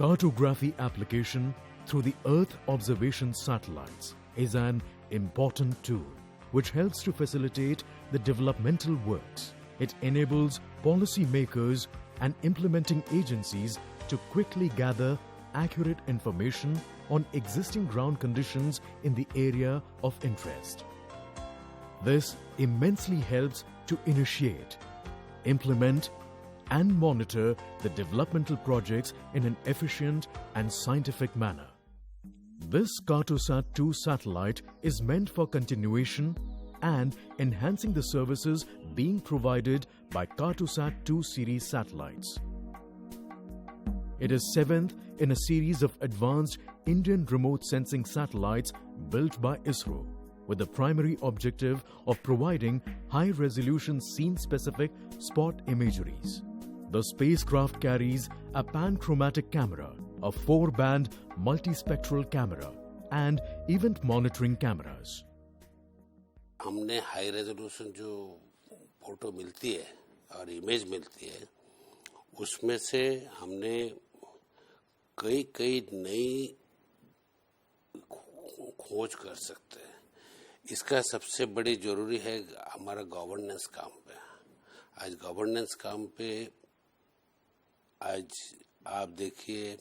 Cartography application through the Earth observation satellites is an important tool which helps to facilitate the developmental works. It enables policymakers and implementing agencies to quickly gather accurate information on existing ground conditions in the area of interest. This immensely helps to initiate, implement, and monitor the developmental projects in an efficient and scientific manner. This Cartosat-2 satellite is meant for continuation and enhancing the services being provided by Cartosat-2 series satellites. It is seventh in a series of advanced Indian remote sensing satellites built by ISRO, with the primary objective of providing high-resolution scene-specific spot imageries. The spacecraft carries a panchromatic camera, a 4-band multispectral camera, and event monitoring cameras. हमने high resolution जो photo मिलती है और image मिलती है, उसमें से हमने कई नई खोज कर सकते हैं. इसका सबसे बड़ी जरूरी है हमारा गवर्नेंस काम पे. आज गवर्नेंस काम पे आज आप देखिए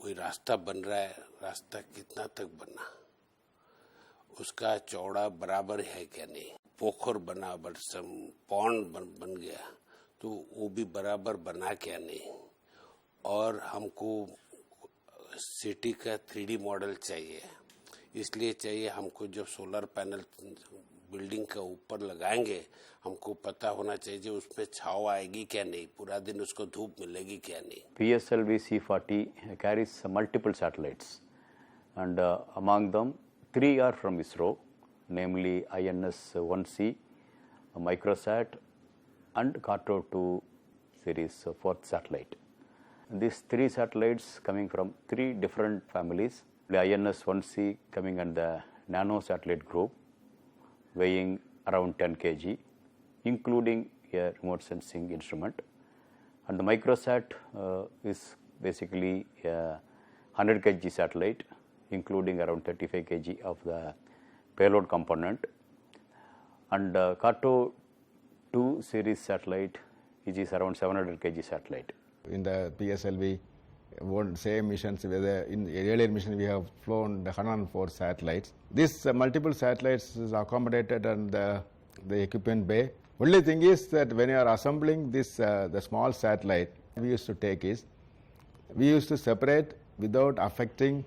कोई रास्ता बन रहा है, रास्ता कितना तक बना, उसका चौड़ा बराबर है क्या नहीं. पोखर बना, बरसम पॉन्ड बन गया, तो वो भी बराबर बना क्या नहीं. और हमको सिटी का 3D मॉडल चाहिए. इसलिए चाहिए हमको जब सोलर पैनल बिल्डिंग का ऊपर लगाएंगे, हमको पता होना चाहिए उसमें छाव आएगी क्या नहीं, पूरा दिन उसको धूप मिलेगी क्या नहीं. PSLV-C40 carries multiple satellites, and among them 3 are from ISRO, namely INS-1C, Microsat, and Carto-2 series 4th satellite. These 3 satellites coming from 3 different families. The INS-1C coming under the nano satellite group, weighing around 10 kg, including a remote sensing instrument. And the Microsat is basically a 100 kg satellite, including around 35 kg of the payload component. And Carto-2 series satellite, which is around 700 kg satellite. In the PSLV, same missions, whether in the earlier mission we have flown the 104 satellites. These multiple satellites is accommodated in the equipment bay. Only thing is that when you are assembling this the small satellite, we used to take is we used to separate without affecting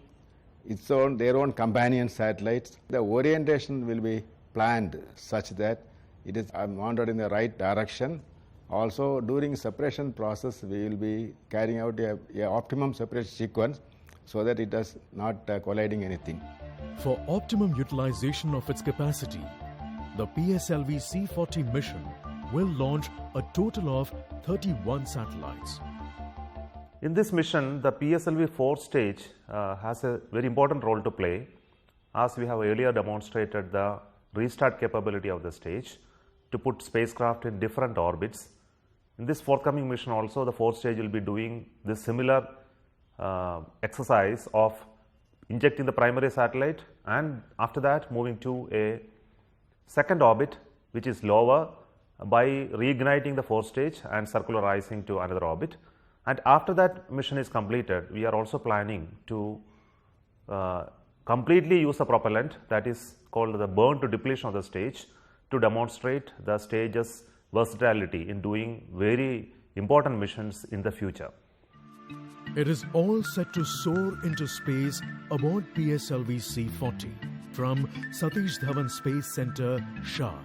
their own companion satellites. The orientation will be planned such that it is mounted in the right direction. Also, during separation process, we will be carrying out a optimum separation sequence so that it does not colliding anything. For optimum utilization of its capacity, the PSLV-C40 mission will launch a total of 31 satellites. In this mission, the PSLV-4 stage has a very important role to play, as we have earlier demonstrated the restart capability of the stage to put spacecraft in different orbits. In this forthcoming mission also, the 4th stage will be doing this similar exercise of injecting the primary satellite and after that moving to a second orbit which is lower by reigniting the 4th stage and circularizing to another orbit. And after that mission is completed, we are also planning to completely use the propellant, that is called the burn to depletion of the stage, to demonstrate the stage's versatility in doing very important missions in the future. It is all set to soar into space aboard PSLV-C40 from Satish Dhawan Space Center, Shah.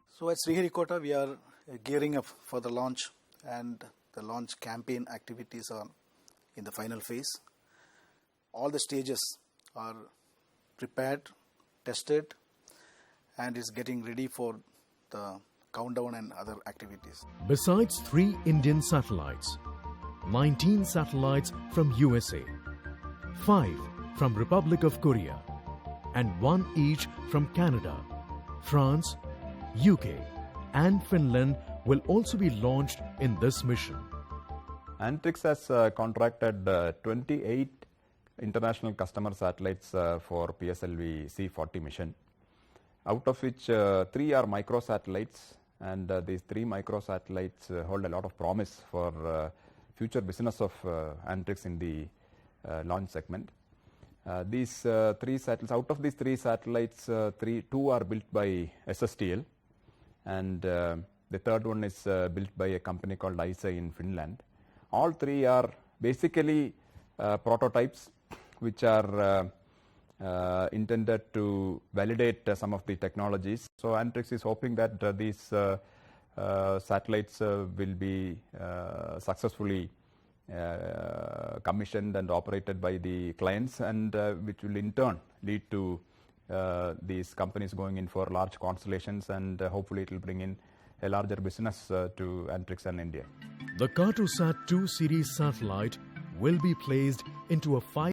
So at Sriharikota, we are gearing up for the launch, and the launch campaign activities are in the final phase. All the stages are prepared, tested, and is getting ready for the countdown and other activities. Besides 3 Indian satellites, 19 satellites from USA, 5 from Republic of Korea, and 1 each from Canada, France, UK, and Finland will also be launched in this mission. Antrix has contracted 28 international customer satellites for PSLV-C40 mission, out of which 3 are microsatellites, and these 3 microsatellites hold a lot of promise for future business of Antrix in the launch segment. These 3 satellites, out of these 3 satellites, 2 are built by SSTL, and the third one is built by a company called ISRO in Finland. All 3 are basically prototypes which are intended to validate some of the technologies. So Antrix is hoping that these satellites will be successfully commissioned and operated by the clients, and which will in turn lead to these companies going in for large constellations, and hopefully it will bring in a larger business to Antrix and India. The Cartosat 2 series satellite will be placed into a 5